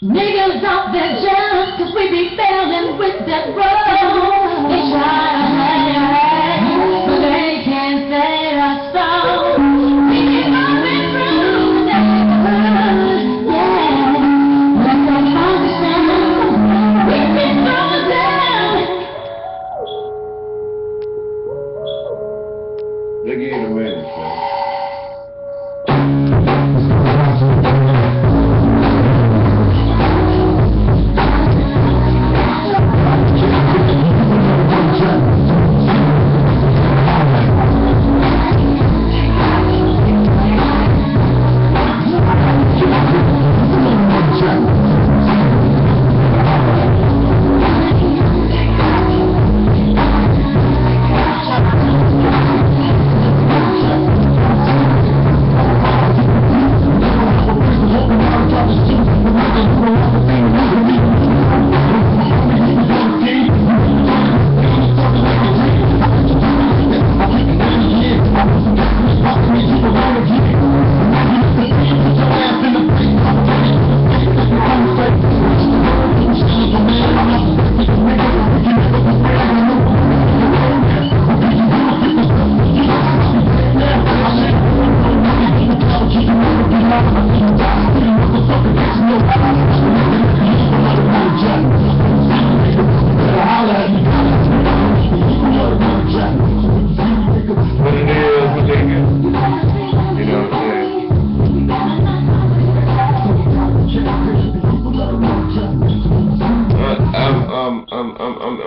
Niggas out there jealous 'cause we be failing with that road. They try to hang, but they can't save us so. We keep going through the neighborhood, yeah. Let that funky sound, we keep going down. They give you the minutes, man.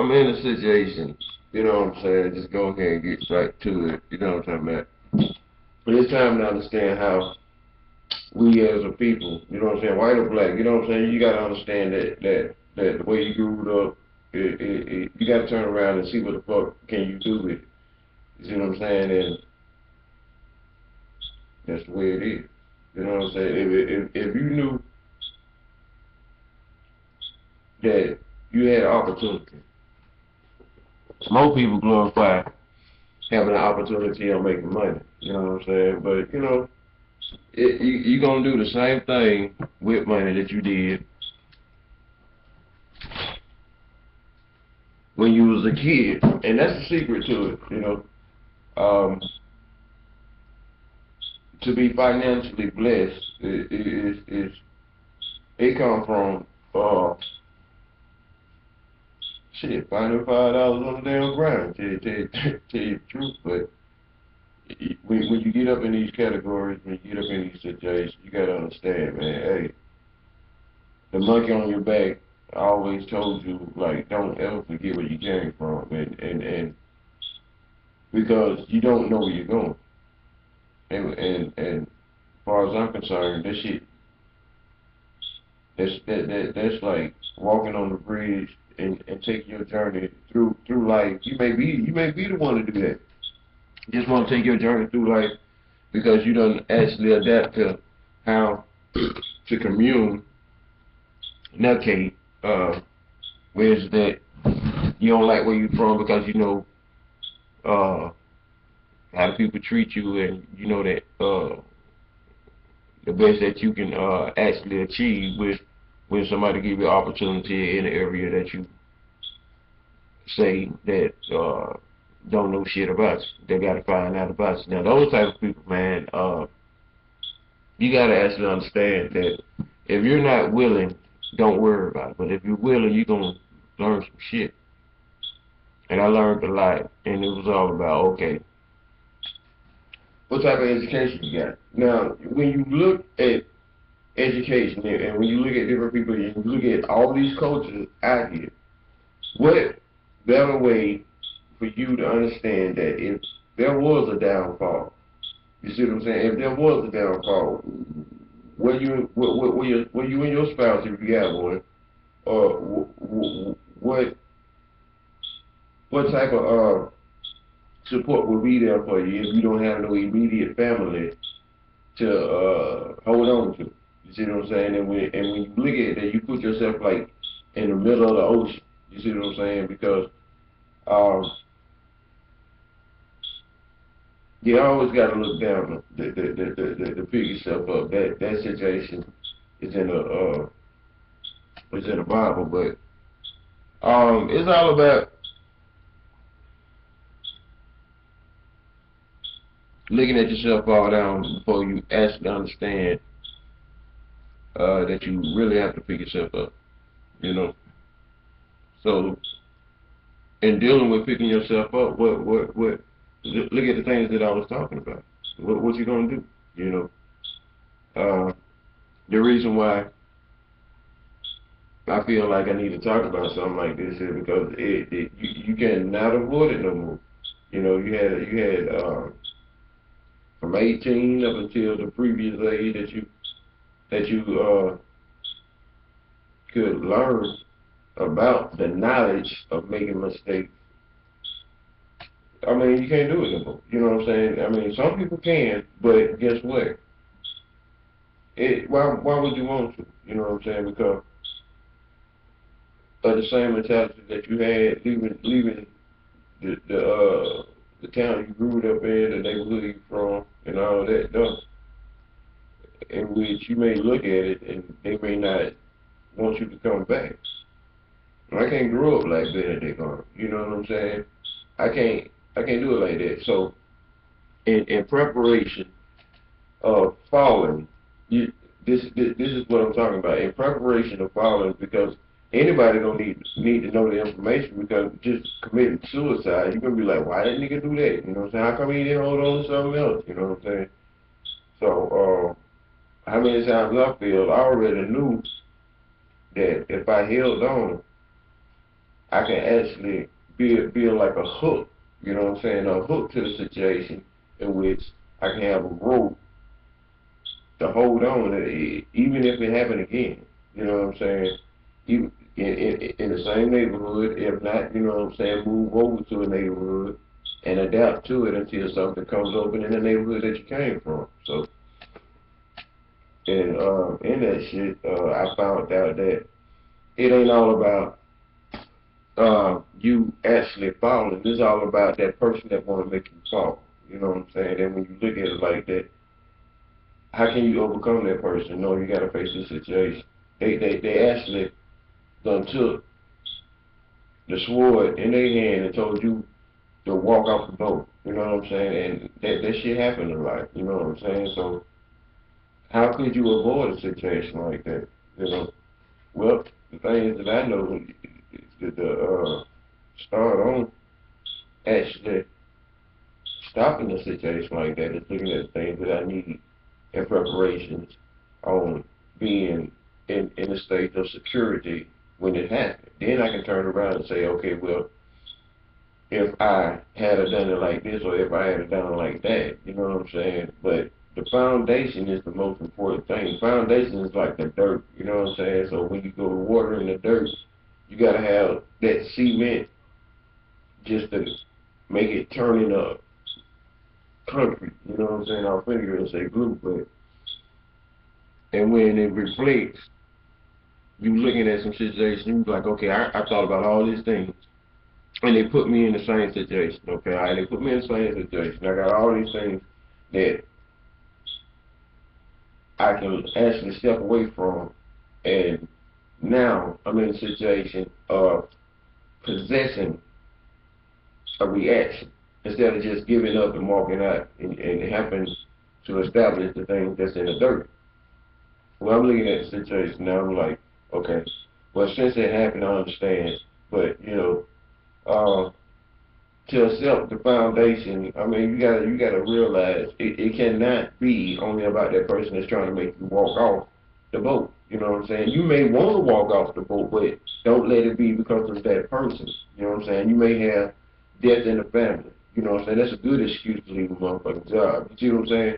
I'm in a situation, you know what I'm saying, just go ahead and get right to it, you know what I'm talking about. But it's time to understand how we as a people, you know what I'm saying, white or black, you know what I'm saying, you got to understand that the way you grew up, you got to turn around and see what the fuck can you do with it. You see what I'm saying? And that's the way it is. You know what I'm saying? If you knew that you had opportunity, most people glorify having an opportunity on making money. You know what I'm saying? But you know, you're gonna do the same thing with money that you did when you was a kid, and that's the secret to it. You know, to be financially blessed it comes from shit, finding $5 on the damn ground. Tell you the truth, but when you get up in these categories, when you get up in these situations, you gotta understand, man. Hey, the monkey on your back always told you, like, don't ever forget where you came from, and because you don't know where you're going, and as far as I'm concerned, this shit, that's like walking on the bridge and taking your journey through life. You may be the one to do that. You just want to take your journey through life because you don't actually adapt to how to communicate, whereas that you don't like where you're from because you know how people treat you, and you know that the best that you can actually achieve with when somebody give you an opportunity in the area that you say that don't know shit about you. They gotta find out about you. Now those type of people, man, you gotta actually understand that if you're not willing, don't worry about it. But if you're willing, you're gonna learn some shit. And I learned a lot, and it was all about, okay, what type of education you got? Now, when you look at education, and when you look at different people, and you look at all these cultures out here, what better way for you to understand that if there was a downfall, you see what I'm saying? If there was a downfall, where you and your spouse, if you got one, what type of support will be there for you if you don't have no immediate family to hold on to? You see what I'm saying? And when you look at it, you put yourself like in the middle of the ocean. You see what I'm saying? Because you always got to look down to pick yourself up. That situation is in it's in the Bible, but it's all about looking at yourself fall down before you actually understand that you really have to pick yourself up, you know. So in dealing with picking yourself up, what look at the things that I was talking about. What you gonna do, you know? The reason why I feel like I need to talk about something like this is because you cannot avoid it no more. You know, you had from 18 up until the previous age that you could learn about the knowledge of making mistakes. I mean, you can't do it no more. You know what I'm saying? I mean, some people can, but guess what? Why would you want to? You know what I'm saying? Because of the same mentality that you had leaving the town you grew up in, the neighborhood you from, and all that stuff, in which you may look at it and they may not want you to come back. I can't grow up like Benedict Arnold. You know what I'm saying? I can't do it like that. So in preparation of falling, this is what I'm talking about. In preparation of falling, because anybody don't need to know the information, because just committing suicide, you're gonna be like, why did nigga do that? You know what I'm saying? How come he didn't hold on to something else? You know what I'm saying? So how many times I feel I already knew that if I held on, I can actually build like a hook, you know what I'm saying, a hook to the situation in which I can have a rope to hold on, even if it happened again, you know what I'm saying, even in the same neighborhood, if not, you know what I'm saying, move over to a neighborhood and adapt to it until something comes open in the neighborhood that you came from. So, and in that shit, I found out that it ain't all about you actually falling. It's all about that person that want to make you fall. You know what I'm saying? And when you look at it like that, how can you overcome that person? No, you got to face the situation. They actually done took the sword in their hand and told you to walk off the boat. You know what I'm saying? And that shit happened a lot. You know what I'm saying? So how could you avoid a situation like that? You know? Well, the thing is that I know is to start on actually stopping a situation like that is looking at the things that I need in preparations on being in a state of security when it happens. Then I can turn around and say, okay, well, if I had done it like this or if I had done it like that, you know what I'm saying? But the foundation is the most important thing. Foundation is like the dirt, you know what I'm saying? So when you go to water in the dirt, you got to have that cement just to make it turn into concrete, you know what I'm saying? I'll finger and say glue, but and when it reflects, you looking at some situation, you like, okay, I thought about all these things, and they put me in the same situation, okay? All right, they put me in the same situation. I got all these things that I can actually step away from, and now I'm in a situation of possessing a reaction instead of just giving up and walking out and having to establish the things that's in the dirt. Well, I'm looking at the situation now, I'm like, okay, well, since it happened, I understand, but, you know, to accept the foundation, I mean, you gotta realize it cannot be only about that person that's trying to make you walk off the boat. You know what I'm saying? You may want to walk off the boat, but don't let it be because of that person. You know what I'm saying? You may have death in the family. You know what I'm saying? That's a good excuse to leave a motherfucking job. You see what I'm saying?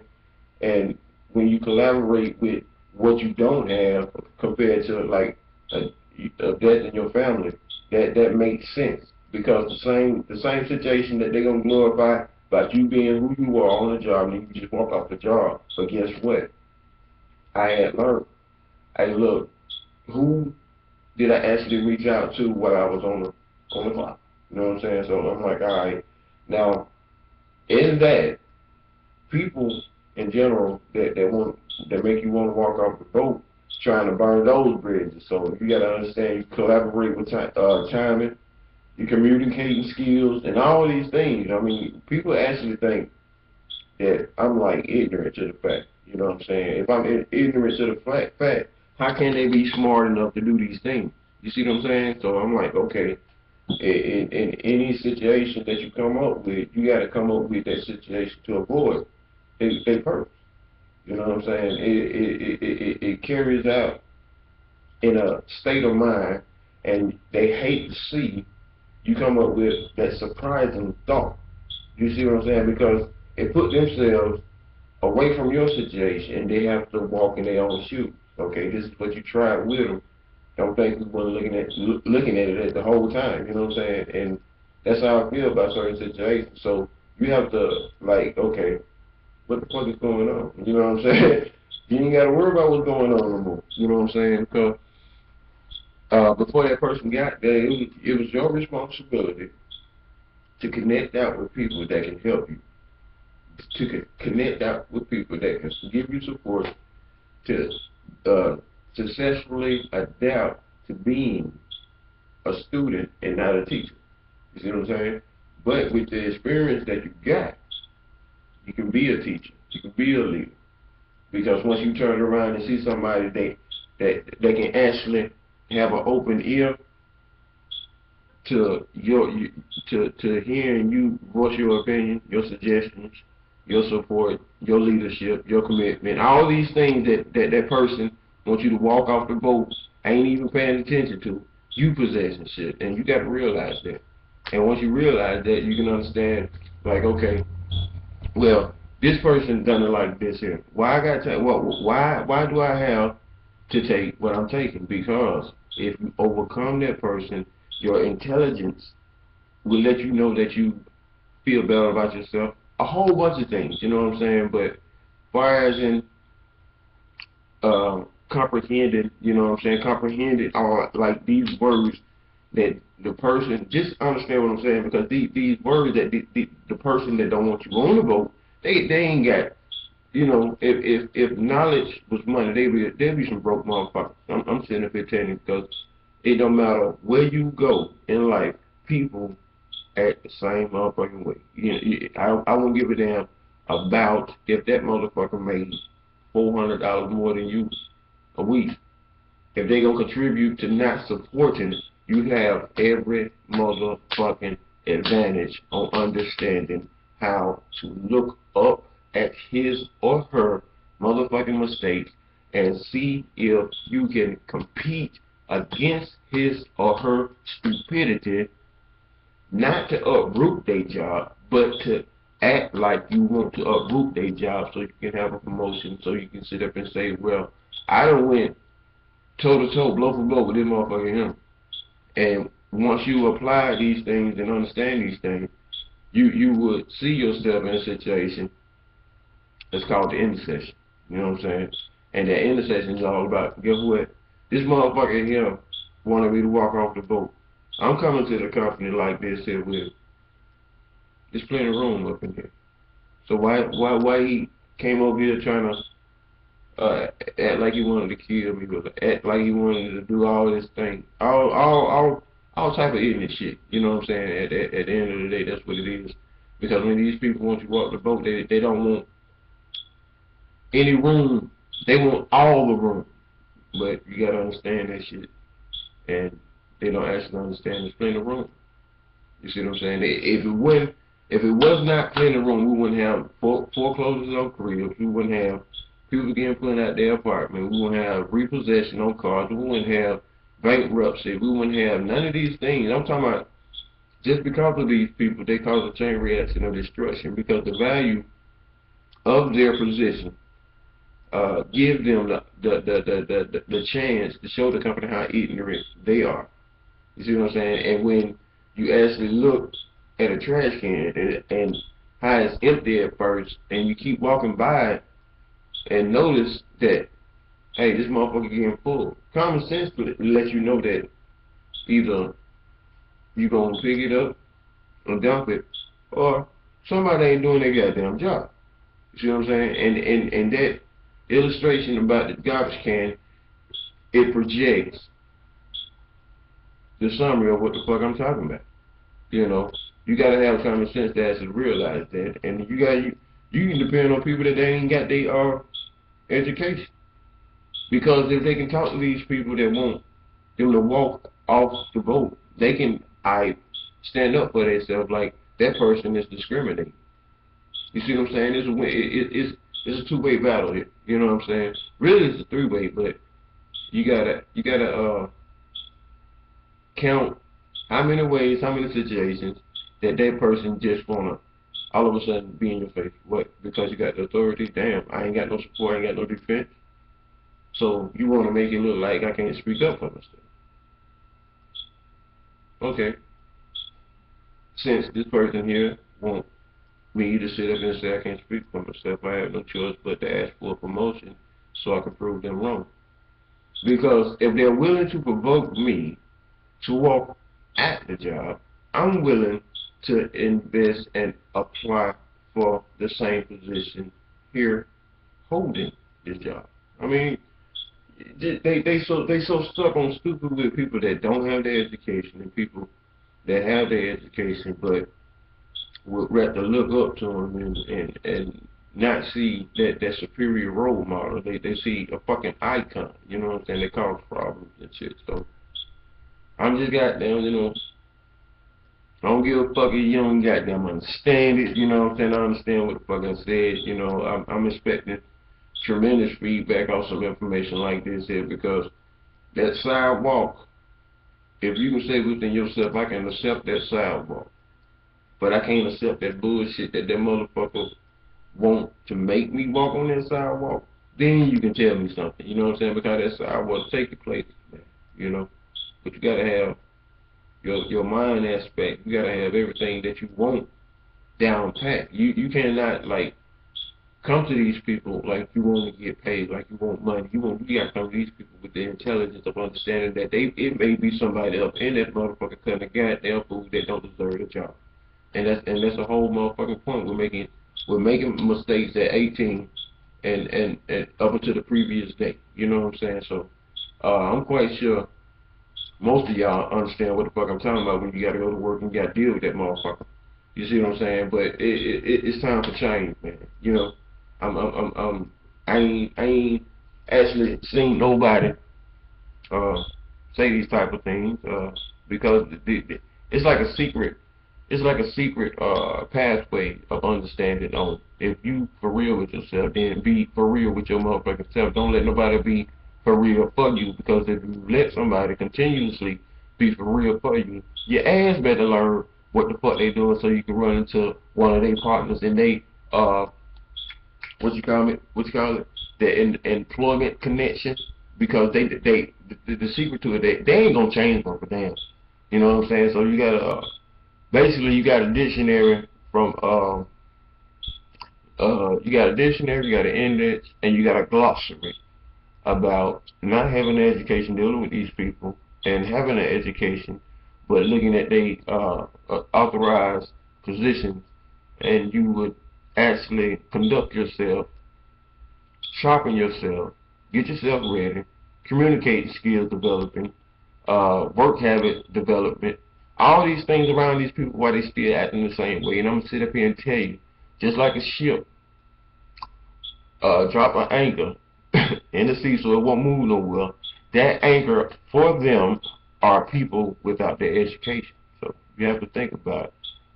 And when you collaborate with what you don't have compared to like a death in your family, that makes sense, because the same situation that they're gonna glorify about you being who you are on the job, and you just walk off the job. But guess what? I had learned. Hey, look, who did I actually reach out to while I was on the clock? You know what I'm saying? So I'm like, all right, now in that, people in general that make you want to walk off the boat, trying to burn those bridges. So you got to understand, you collaborate with timing, your communicating skills, and all these things. I mean, people actually think that I'm like ignorant to the fact. You know what I'm saying? If I'm ignorant to the fact, how can they be smart enough to do these things? You see what I'm saying? So I'm like, okay, in any situation that you come up with, you got to come up with that situation to avoid a purpose. You know what I'm saying? It carries out in a state of mind, and they hate to see you come up with that surprising thought. You see what I'm saying? Because it put themselves away from your situation, and they have to walk in their own shoes. Okay, this is what you tried with them. Don't think we were looking at it the whole time. You know what I'm saying? And that's how I feel about certain situations. So you have to like, okay, what the fuck is going on? You know what I'm saying? You ain't got to worry about what's going on no more. You know what I'm saying? Because before that person got there, it was your responsibility to connect out with people that can help you, to connect out with people that can give you support, to successfully adapt to being a student and not a teacher. You see what I'm saying? But with the experience that you got, you can be a teacher, you can be a leader. Because once you turn around and see somebody that can actually have an open ear to to hearing you voice your opinion, your suggestions, your support, your leadership, your commitment, all these things that person wants you to walk off the boat, ain't even paying attention to, you possess and shit, and you got to realize that. And once you realize that, you can understand, like, okay, well, this person done it like this here. Why I got to? Why do I have to take what I'm taking? Because if you overcome that person, your intelligence will let you know that you feel better about yourself. A whole bunch of things, you know what I'm saying? But far as in comprehended, you know what I'm saying? Comprehended are like these words that the person, just understand what I'm saying, because these words that the person that don't want you on the boat, they ain't got, you know, if knowledge was money, they'd be some broke motherfuckers. I'm sitting up here telling you, because it don't matter where you go in life, people act the same motherfucking way. I won't give a damn about if that motherfucker made $400 more than you a week. If they gonna contribute to not supporting it, you have every motherfucking advantage on understanding how to look up at his or her motherfucking mistakes and see if you can compete against his or her stupidity, not to uproot their job, but to act like you want to uproot their job so you can have a promotion, so you can sit up and say, well, I done went toe-to-toe, blow for blow with this motherfucker him. And once you apply these things and understand these things, you would see yourself in a situation that's called the intercession. You know what I'm saying? And that intercession is all about, guess what? This motherfucker here wanted me to walk off the boat. I'm coming to the company like this here with, there's plenty of room up in here. So why he came over here trying to act like he wanted to kill me, but act like he wanted to do all this thing, all type of ignorant shit. You know what I'm saying? At the end of the day, that's what it is. Because when these people want you to walk the boat, they don't want any room. They want all the room. But you gotta understand that shit, and they don't actually understand there's plenty of room. You see what I'm saying? If it was not plenty of room, we wouldn't have foreclosures on cribs. We wouldn't have people getting put out their apartment. We wouldn't have repossession on cars. We wouldn't have bankruptcy. We wouldn't have none of these things. I'm talking about just because of these people, they cause a chain reaction of destruction, because the value of their position give them the chance to show the company how ignorant they are. You see what I'm saying? And when you actually look at a trash can and how it's empty at first, and you keep walking by it and notice that, hey, this motherfucker getting full. Common sense will let you know that either you gonna pick it up and dump it, or somebody ain't doing their goddamn job. You see what I'm saying? And that illustration about the garbage can it projects the summary of what the fuck I'm talking about. You know, you gotta have common sense to actually realize that, and you can depend on people that they ain't got their education, because if they can talk to these people that want them to walk off the boat, they can stand up for themselves like that person is discriminating. You see what I'm saying? It's a two-way battle here. You know what I'm saying? Really, it's a three-way, but you gotta count how many ways, how many situations that person just wanna all of a sudden be in your face. What? Because you got the authority? Damn, I ain't got no support, I ain't got no defense. So you wanna make it look like I can't speak up for myself. Okay. Since this person here wants me to sit up and say I can't speak for myself, I have no choice but to ask for a promotion so I can prove them wrong. Because if they're willing to provoke me to walk at the job, I'm willing to invest and apply for the same position here holding this job. I mean, they so stuck on stupid with people that don't have their education and people that have their education but would rather look up to them and not see that superior role model. They see a fucking icon, you know what I'm saying? They cause problems and shit. So I'm just goddamn, you know, I don't give a fuck if you don't goddamn understand it, you know what I'm saying? I understand what the fuck I said, you know, I'm expecting tremendous feedback on some information like this here, because that sidewalk, if you can say within yourself, I can accept that sidewalk, but I can't accept that bullshit that motherfucker want to make me walk on that sidewalk, then you can tell me something, you know what I'm saying? Because that sidewalk take the place, man, you know? But you gotta have your mind aspect, you gotta have everything that you want down pat. You cannot, like, come to these people like you want to get paid, like you want money. You gotta come to these people with the intelligence of understanding that it may be somebody up in that motherfucker cutting a goddamn food that don't deserve the job. And that's the whole motherfucking point. We're making mistakes at 18 and up until the previous day. You know what I'm saying? So I'm quite sure most of y'all understand what the fuck I'm talking about when you gotta go to work and you gotta deal with that motherfucker. You see what I'm saying? But it's time for change, man. You know, I ain't actually seen nobody say these type of things because it's like a secret. It's like a secret pathway of understanding on if you for real with yourself, then be for real with your motherfucking self. Don't let nobody be for real for you, because if you let somebody continuously be for real for you, your ass better learn what the fuck they doing so you can run into one of their partners and they what you call it, the employment connection, because the secret to it, they ain't gonna change for damn. You know what I'm saying? So you gotta basically you got a dictionary from you got a dictionary, you got an index, and you got a glossary about not having an education, dealing with these people, and having an education, but looking at they authorized positions, and you would actually conduct yourself, sharpen yourself, get yourself ready, communicating skills developing, work habit development, all these things around these people while they still acting the same way. And I'm gonna sit up here and tell you, just like a ship drop an anchor in the sea so it won't move nowhere, that anchor for them are people without their education. So you have to think about it.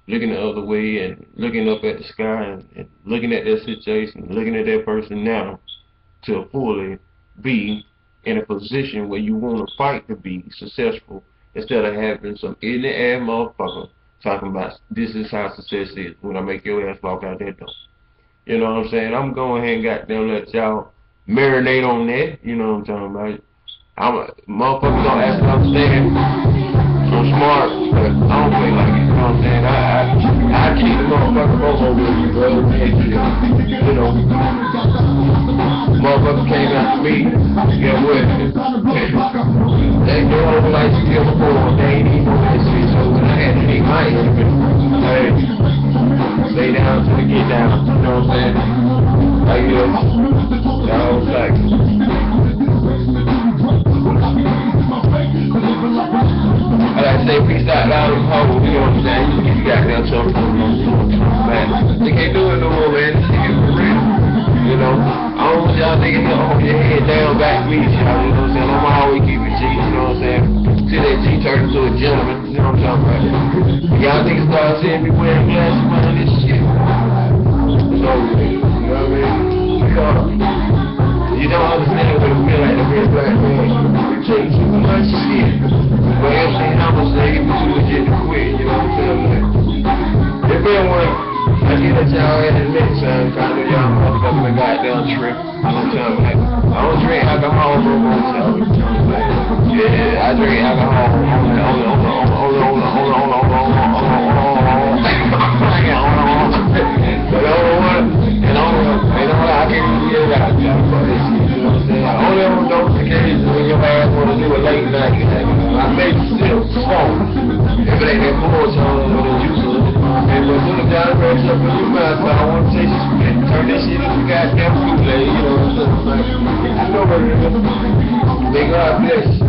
Looking the other way and looking up at the sky and looking at their situation, looking at that person now to fully be in a position where you want to fight to be successful, instead of having some ignorant ass motherfucker talking about this is how success is when I make your ass walk out that door. You know what I'm saying? I'm going ahead and goddamn let y'all marinate on that. You know what I'm talking about? Motherfuckers don't actually understand. I'm smart, but I don't play like it. You know what I'm saying? I keep the motherfucker over with you, bro. You know, motherfucker came after me. Get what? They go over like you did before. They ain't even know that shit. So when I had to take my instrument, hey, lay down till we get down. You know what I'm saying? Like this. Y'all like. sometimes, man. They can't do it no more, man. This shit is for real. You know, I don't want y'all niggas to hold your head down back me, y'all, you know what I'm saying? I'ma always keep it G, you know what I'm saying? See that G turn into a gentleman, you know what I'm talking about? Y'all niggas start seeing me wearing glasses, man, this shit. So, you know what I mean? Because you don't understand what it feel like to be a black man. You take too much shit. But everything I'ma say, give me too legit to quit, you know what I'm saying? Like, if anyone, I get at y'all in the next time, I know y'all motherfucking goddamn trip. You know what I'm saying? Like, I don't drink alcohol no more, y'all. Yeah, I drink alcohol only on those occasions when your ass want to do a late night. I may still smoke. If it ain't that bullshit on with a juice on it. And when you look down the road, up in your mouth, so I want to taste this, turn this shit into goddamn Kool-Aid, you know what I'm saying? Like, you know what it is. May God bless you.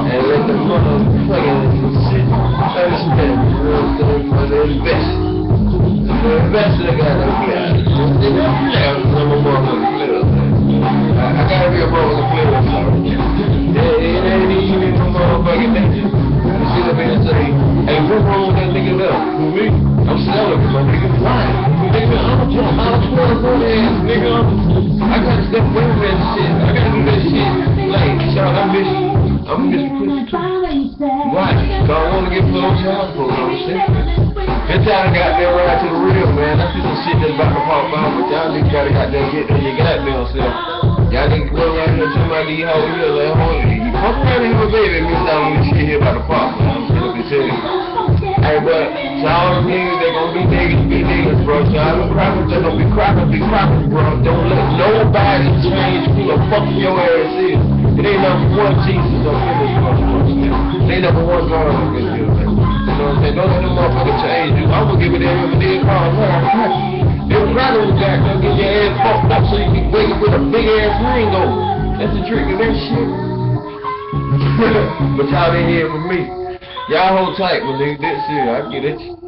And let the motherfucking shit understand, you know what I'm saying? For the best. The best that I got to get. I'm a motherfucking flip. I gotta be a motherfucking flip. It ain't even no motherfucking thing. You sit up here and say, hey, what's wrong with that nigga there? Who me? I'm selling because my nigga's lying. Nigga, I'm a jump out of 12 ass, nigga. I gotta step away from that shit. I gotta do that shit. Like, child, I'm Mr. Pussy too. Why? Cause I wanna get put on child support, you know what I'm saying? This time I got there right to the real, man. I see some shit that's about to pop out, but y'all niggas gotta goddamn get there. You goddamn self. Y'all niggas go around here to my D hoe here, like, hold on. You fuck around here with a baby and miss out on this shit here about to pop, man. I'm sitting up and telling you. Hey, but to all the niggas, they gon' be niggas, bro. So all the crackers, they gon' be crackers, bro. Don't let nobody change who the fuck your ass is. It ain't number one Jesus up in this motherfucker. It ain't number one God up in here, man. You know what I'm saying? Don't let them motherfuckers change you. I'm gonna give it every day call. If crackers got them, get your ass fucked up so you can wake up with a big ass ring on. That's the trick of that shit. But y'all didn't hear from me. Y'all hold tight when niggas this shit. I get it.